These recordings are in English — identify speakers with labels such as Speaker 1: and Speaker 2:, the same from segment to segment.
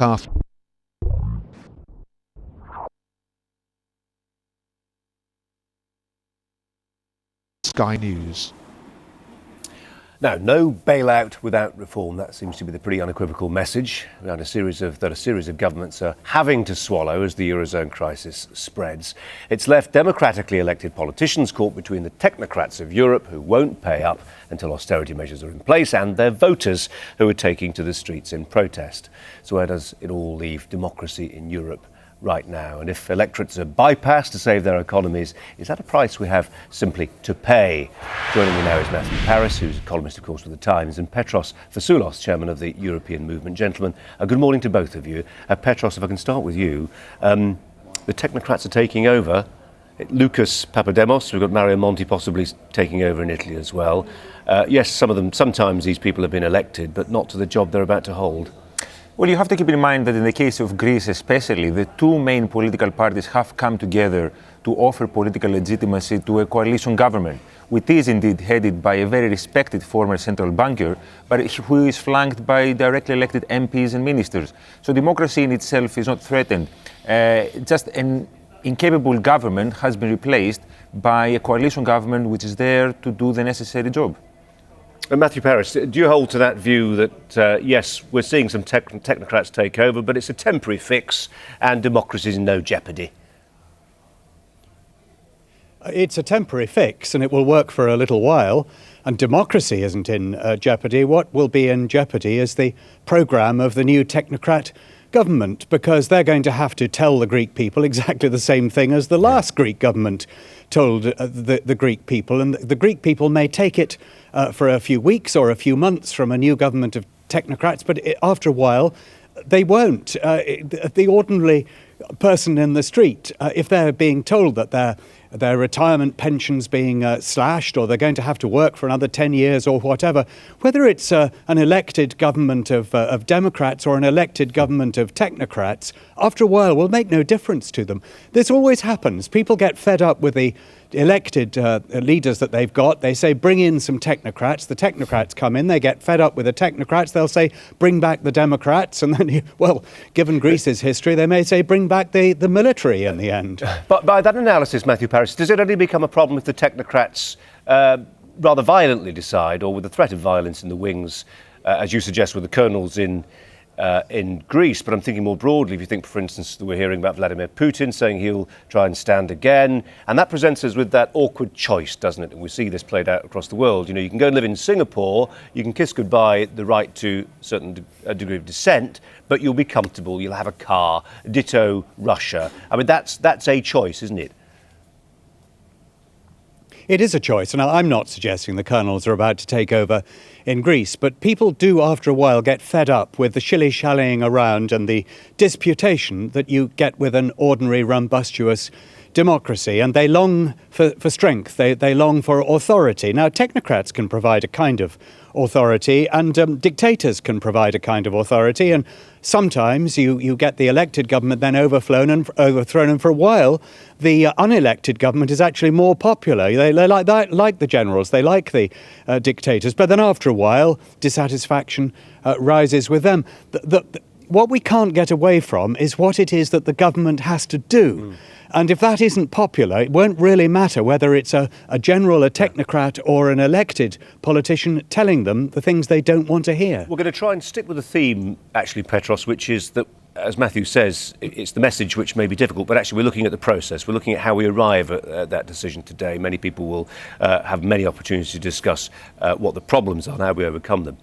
Speaker 1: half. Sky News.
Speaker 2: Now, no bailout without reform. That seems to be the pretty unequivocal message that a series of governments are having to swallow as the Eurozone crisis spreads. It's left democratically elected politicians caught between the technocrats of Europe who won't pay up until austerity measures are in place and their voters who are taking to the streets in protest. So where does it all leave democracy in Europe right now? And if electorates are bypassed to save their economies, is that a price we have simply to pay? Joining me now is Matthew Paris, who's a columnist, of course, with The Times, and Petros Fassoulas, chairman of the European Movement. Gentlemen, good morning to both of you. Petros, if I can start with you. The technocrats are taking over. Lucas Papademos, we've got Mario Monti possibly taking over in Italy as well. Yes, sometimes these people have been elected, but not to the job they're about to hold.
Speaker 3: Well, you have to keep in mind that in the case of Greece especially, the two main political parties have come together to offer political legitimacy to a coalition government, which is indeed headed by a very respected former central banker, but who is flanked by directly elected MPs and ministers. So democracy in itself is not threatened. Just an incapable government has been replaced by a coalition government which is there to do the necessary job.
Speaker 2: Matthew Paris, do you hold to that view that, yes, we're seeing some technocrats take over, but it's a temporary fix and democracy is in no jeopardy?
Speaker 4: It's a temporary fix and it will work for a little while, and democracy isn't in jeopardy. What will be in jeopardy is the programme of the new technocrat government, because they're going to have to tell the Greek people exactly the same thing as the last Greek government told the Greek people. And the Greek people may take it for a few weeks or a few months from a new government of technocrats, but after a while they won't. The ordinary person in the street, if they're being told that their retirement pension's being slashed, or they're going to have to work for another 10 years or whatever, whether it's an elected government of Democrats or an elected government of technocrats, after a while will make no difference to them. This always happens. People get fed up with the elected leaders that they've got. They say, bring in some technocrats. The technocrats come in. They get fed up with the technocrats. They'll say, bring back the Democrats. And then, well, given Greece's history, they may say, bring back the military in the end.
Speaker 2: But by that analysis, Matthew Paris, does it only become a problem if the technocrats rather violently decide, or with the threat of violence in the wings, as you suggest, with the colonels in Greece? But I'm thinking more broadly, if you think, for instance, that we're hearing about Vladimir Putin saying he'll try and stand again, and that presents us with that awkward choice, doesn't it? And we see this played out across the world. You know, you can go and live in Singapore, you can kiss goodbye the right to a degree of dissent, but you'll be comfortable, you'll have a car. Ditto Russia. I mean, that's a choice, isn't it?
Speaker 4: It is a choice, and I'm not suggesting the colonels are about to take over in Greece, but people do, after a while, get fed up with the shilly-shallying around and the disputation that you get with an ordinary, rumbustious democracy, and they long for strength, they long for authority. Now, technocrats can provide a kind of authority, and dictators can provide a kind of authority, and sometimes you get the elected government then overthrown, and for a while the unelected government is actually more popular. They like the generals, they like the dictators, but then after a while dissatisfaction rises with them. What we can't get away from is what it is that the government has to do. And if that isn't popular, it won't really matter whether it's a general, a technocrat, or an elected politician telling them the things they don't want to hear.
Speaker 2: We're going to try and stick with the theme, actually, Petros, which is that, as Matthew says, it's the message which may be difficult, but actually we're looking at the process. We're looking at how we arrive at that decision today. Many people will have many opportunities to discuss what the problems are and how we overcome them.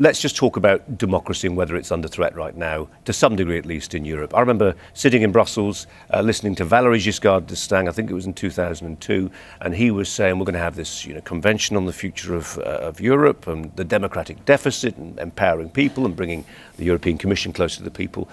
Speaker 2: Let's just talk about democracy and whether it's under threat right now, to some degree at least in Europe. I remember sitting in Brussels, listening to Valéry Giscard d'Estaing, I think it was in 2002, and he was saying we're going to have this convention on the future of Europe and the democratic deficit and empowering people and bringing the European Commission closer to the people.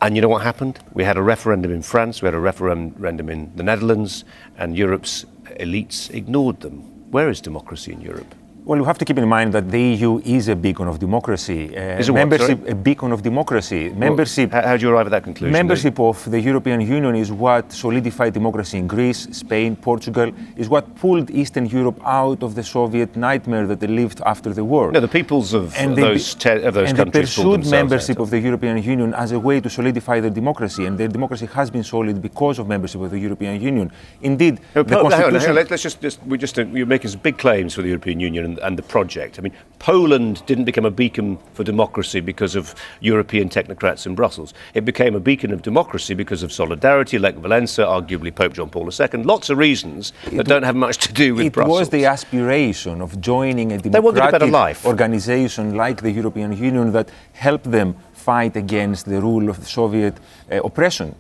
Speaker 2: And you know what happened? We had a referendum in France, we had a referendum in the Netherlands, and Europe's elites ignored them. Where is democracy in Europe?
Speaker 3: Well, we have to keep in mind that the EU is a beacon of democracy.
Speaker 2: Is it
Speaker 3: membership,
Speaker 2: what,
Speaker 3: a beacon of democracy. Membership.
Speaker 2: Well, how do you arrive at that conclusion?
Speaker 3: Membership of the European Union is what solidified democracy in Greece, Spain, Portugal, is what pulled Eastern Europe out of the Soviet nightmare that they lived after the war.
Speaker 2: No, the peoples of those countries
Speaker 3: they pursued membership
Speaker 2: out.
Speaker 3: of the European Union as a way to solidify their democracy, and their democracy has been solid because of membership of the European Union. Indeed, the Constitution...
Speaker 2: Let's you're making some big claims for the European Union and the project. I mean, Poland didn't become a beacon for democracy because of European technocrats in Brussels. It became a beacon of democracy because of solidarity, Lech Walesa, arguably Pope John Paul II. Lots of reasons that don't have much to do with Brussels.
Speaker 3: It was the aspiration of joining a
Speaker 2: They wanted a better
Speaker 3: democratic
Speaker 2: life.
Speaker 3: organization like the European Union that helped them fight against the rule of Soviet oppression.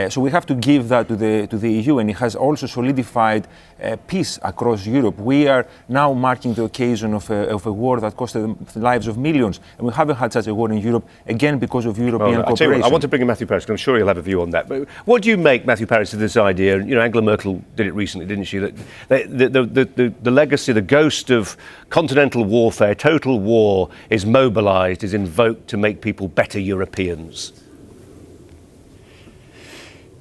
Speaker 3: So we have to give that to the EU, and it has also solidified peace across Europe. We are now marking the occasion of a war that costed the lives of millions, and we haven't had such a war in Europe, again, because of European cooperation.
Speaker 2: I want to bring in Matthew Paris, because I'm sure he'll have a view on that. But what do you make, Matthew Paris, of this idea? You know, Angela Merkel did it recently, didn't she? That the legacy, the ghost of continental warfare, total war, is mobilised, is invoked to make people better Europeans.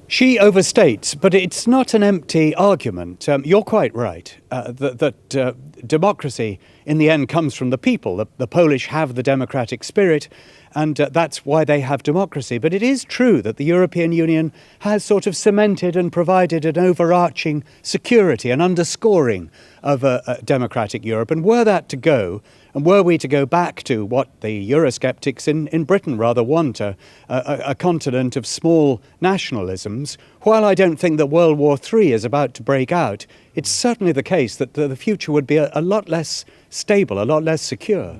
Speaker 4: She overstates, but it's not an empty argument. You're quite right that democracy in the end comes from the people. The Polish have the democratic spirit, and that's why they have democracy. But it is true that the European Union has sort of cemented and provided an overarching security, an underscoring of a democratic Europe. And were that to go, and were we to go back to what the Eurosceptics in Britain rather want, a continent of small nationalisms, while I don't think that World War III is about to break out, it's certainly the case that the future would be a lot less stable, a lot less secure.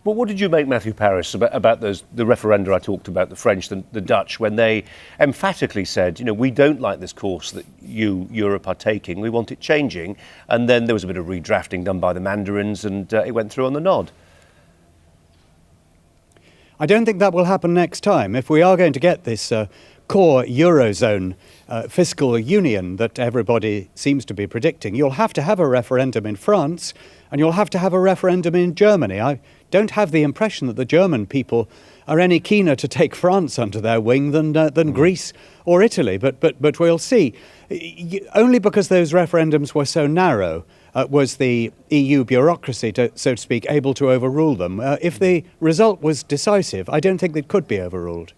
Speaker 2: Well, what did you make, Matthew Paris, about the referenda I talked about, the French, the Dutch, when they emphatically said, you know, we don't like this course that you, Europe, are taking, we want it changing, and then there was a bit of redrafting done by the Mandarins, and it went through on the nod?
Speaker 4: I don't think that will happen next time. If we are going to get this core Eurozone fiscal union that everybody seems to be predicting, you'll have to have a referendum in France, and you'll have to have a referendum in Germany. I don't have the impression that the German people are any keener to take France under their wing than Greece or Italy, but we'll see. Only because those referendums were so narrow was the EU bureaucracy, so to speak, able to overrule them. If the result was decisive, I don't think it could be overruled.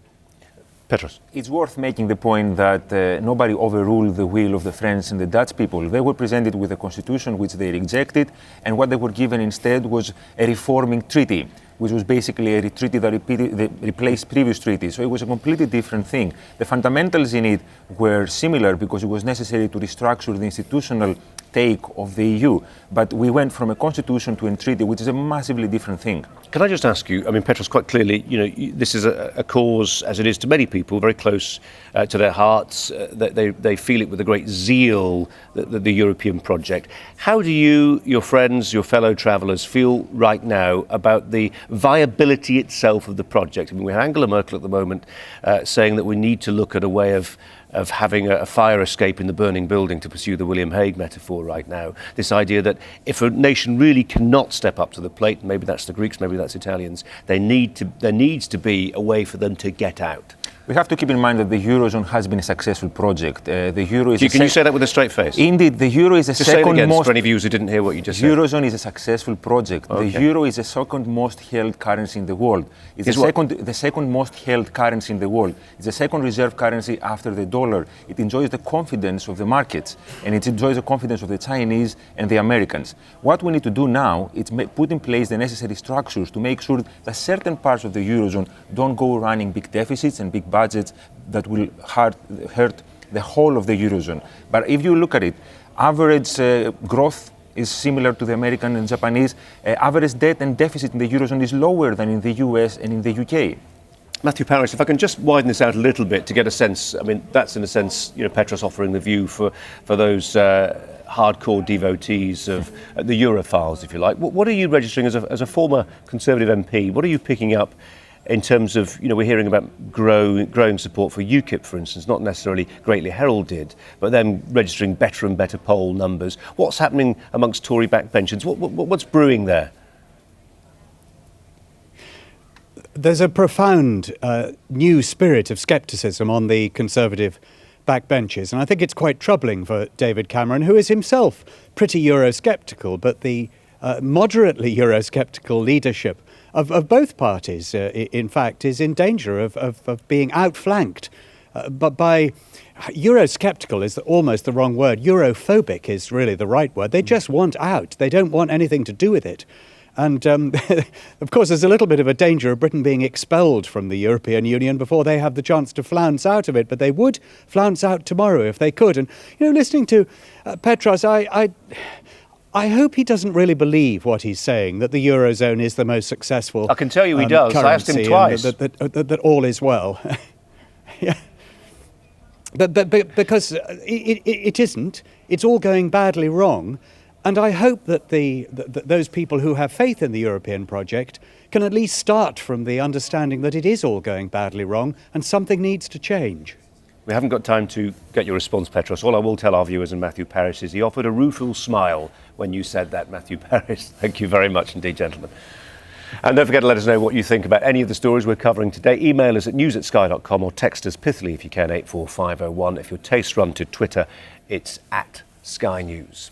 Speaker 2: Petros.
Speaker 3: It's worth making the point that nobody overruled the will of the French and the Dutch people. They were presented with a constitution which they rejected, and what they were given instead was a reforming treaty, which was basically a treaty that replaced previous treaties. So it was a completely different thing. The fundamentals in it were similar because it was necessary to restructure the institutional take of the EU. But we went from a constitution to a treaty, which is a massively different thing.
Speaker 2: Can I just ask you, I mean, Petros, quite clearly, you know, this is a cause, as it is to many people, very close to their hearts. They feel it with a great zeal, the European project. How do you, your friends, your fellow travellers, feel right now about the viability itself of the project? I mean, we have Angela Merkel at the moment saying that we need to look at a way of having a fire escape in the burning building, to pursue the William Hague metaphor right now. This idea that if a nation really cannot step up to the plate, maybe that's the Greeks, maybe that's Italians, there needs to be a way for them to get out.
Speaker 3: We have to keep in mind that the Eurozone has been a successful project. The Euro is.
Speaker 2: Can you say that with a straight face?
Speaker 3: Indeed, the Euro is
Speaker 2: just second say it again, most. For any viewers who didn't hear what you just said.
Speaker 3: Eurozone is a successful project. Okay. The Euro is the second most held currency in the world. It's the second most held currency in the world. It's the second reserve currency after the dollar. It enjoys the confidence of the markets, and it enjoys the confidence of the Chinese and the Americans. What we need to do now is put in place the necessary structures to make sure that certain parts of the Eurozone don't go running big deficits and big budgets that will hurt the whole of the Eurozone. But if you look at it, average growth is similar to the American and Japanese. Average debt and deficit in the Eurozone is lower than in the US and in the UK.
Speaker 2: Matthew Paris, if I can just widen this out a little bit to get a sense, I mean, that's in a sense, you know, Petros offering the view for those hardcore devotees of the Europhiles, if you like. What are you registering as a former Conservative MP? What are you picking up in terms of, we're hearing about growing support for UKIP, for instance, not necessarily greatly heralded, but then registering better and better poll numbers. What's happening amongst Tory backbenchers? What's brewing there?
Speaker 4: There's a profound new spirit of scepticism on the Conservative backbenches, and I think it's quite troubling for David Cameron, who is himself pretty Eurosceptical, but the moderately Eurosceptical leadership of both parties, in fact, is in danger of being outflanked. But by Eurosceptical is almost the wrong word. Europhobic is really the right word. They just want out. They don't want anything to do with it. And, of course, there's a little bit of a danger of Britain being expelled from the European Union before they have the chance to flounce out of it. But they would flounce out tomorrow if they could. And, listening to Petros, I hope he doesn't really believe what he's saying, that the Eurozone is the most successful.
Speaker 2: I can tell you he does. I asked him twice.
Speaker 4: That all is well. Yeah. But because it isn't. It's all going badly wrong. And I hope that those people who have faith in the European project can at least start from the understanding that it is all going badly wrong and something needs to change.
Speaker 2: We haven't got time to get your response, Petros. All I will tell our viewers and Matthew Parris is he offered a rueful smile when you said that, Matthew Parris. Thank you very much indeed, gentlemen. And don't forget to let us know what you think about any of the stories we're covering today. Email us at news@sky.com or text us pithily if you can, 84501. If your tastes run to Twitter, it's at Sky News.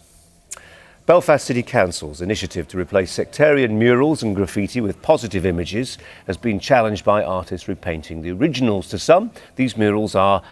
Speaker 2: Belfast City Council's initiative to replace sectarian murals and graffiti with positive images has been challenged by artists repainting the originals. To some, these murals are